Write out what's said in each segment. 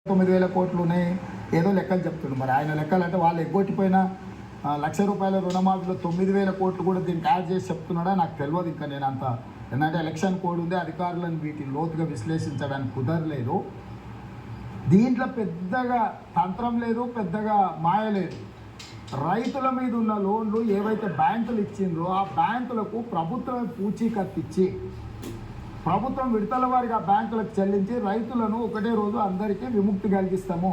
9,000 కోట్లు ఉన్నాయి ఏదో లెక్కలు చెప్తుండు. మరి ఆయన లెక్కలు అంటే వాళ్ళు ఎగ్గొట్టిపోయిన ₹1,00,000 రుణమాఫీలో 9,000 కోట్లు కూడా దీనికి యాడ్ చేసి చెప్తున్నాడా నాకు తెలియదు. ఇంకా నేను అంత ఎందుకంటే ఎలక్షన్ కోడ్ ఉంది, అధికారులను వీటిని లోతుగా విశ్లేషించడానికి కుదరలేదు. దీంట్లో పెద్దగా తంత్రం లేదు, పెద్దగా మాయ లేదు. రైతుల మీద ఉన్న లోన్లు ఏవైతే బ్యాంకులు ఇచ్చిండ్రో ఆ బ్యాంకులకు ప్రభుత్వమే పూచీకత్తు ఇచ్చి ప్రభుత్వం విడతల వారిగా బ్యాంకులకు చెల్లించి రైతులను ఒకటే రోజు అందరికీ విముక్తి కలిగిస్తాము.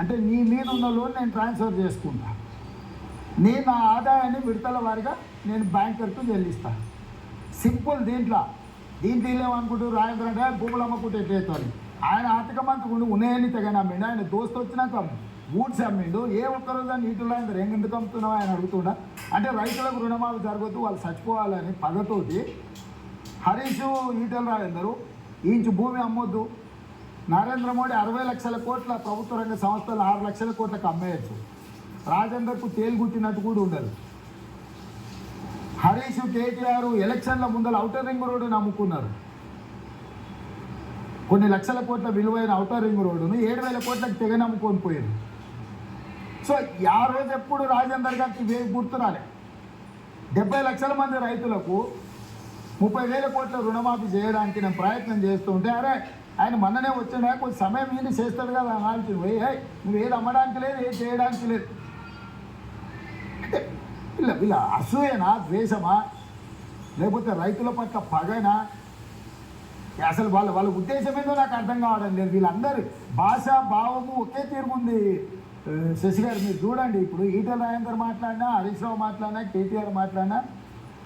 అంటే నీ మీద ఉన్న లోన్ నేను ట్రాన్స్ఫర్ చేసుకుంటా, నేను నా ఆదాయాన్ని విడతల వారిగా నేను బ్యాంకర్కు చెల్లిస్తాను. సింపుల్. దీంట్లో ఏమనుకుంటారు, రాజేంద్ర అంటే భూములు అమ్ముకుంటే ఎట్లయితే ఆయన ఆర్థిక మంత్రి ఉండి ఉన్నాయని తెగని అమ్మిండు. ఆయన దోస్తు వచ్చినాక గూడ్స్ అమ్మిండు. ఏ ఒక్కరోజు అని నీటిలో ఆయన ఎందుకు అమ్ముతున్నావు ఆయన అడుగుతుండ. అంటే రైతులకు రుణమాఫీ జరగద్దు, వాళ్ళు చచ్చిపోవాలని పగతోటి హరీష్ ఈటల రాజేందరు ఇంచు భూమి అమ్మొద్దు, నరేంద్ర మోడీ 60 లక్షల కోట్ల ప్రభుత్వ రంగ సంస్థలు 6 లక్షల కోట్లకు అమ్మేయచ్చు, రాజేందర్కు తేలిగుట్టినట్టు కూడా ఉండదు. హరీష్ కేటీఆర్ ఎలక్షన్ల ముందర ఔటర్ రింగ్ రోడ్డును అమ్ముకున్నారు. కొన్ని లక్షల కోట్ల విలువైన ఔటర్ రింగ్ రోడ్డును 7,000 కోట్లకు తెగని అమ్ముకొని పోయారు. సో ఆ రోజు ఎప్పుడు రాజేందర్ గారికి గుర్తు రాలే. 70 లక్షల మంది రైతులకు 30,000 కోట్ల రుణమాఫీ చేయడానికి నేను ప్రయత్నం చేస్తుంటే అరే ఆయన మొన్ననే వచ్చిండే కొంచెం సమయం ఏంటి చేస్తాడు కదా అని ఆలోచన పోయి నువ్వు ఏది అమ్మడానికి లేదు, ఏది చేయడానికి లేదు. అంటే వీళ్ళ అసూయనా, ద్వేషమా, లేకపోతే రైతుల పట్ల పగనా, అసలు వాళ్ళ ఉద్దేశం ఏదో నాకు అర్థం కావడం లేదు. వీళ్ళందరూ భాష భావము ఒకే తీరుంది. శశి గారు మీరు చూడండి, ఇప్పుడు ఈటల రాజేందర్ మాట్లాడినా, హరీష్ రావు మాట్లాడినా, కేటీఆర్ మాట్లాడినా,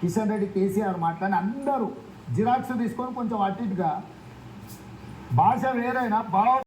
కిషన్ రెడ్డి కేసీఆర్ మాట్లాడినా అందరూ జిరాక్స్ తీసుకొని కొంచెం అటు ఇటుగా భాష వేరైనా భావం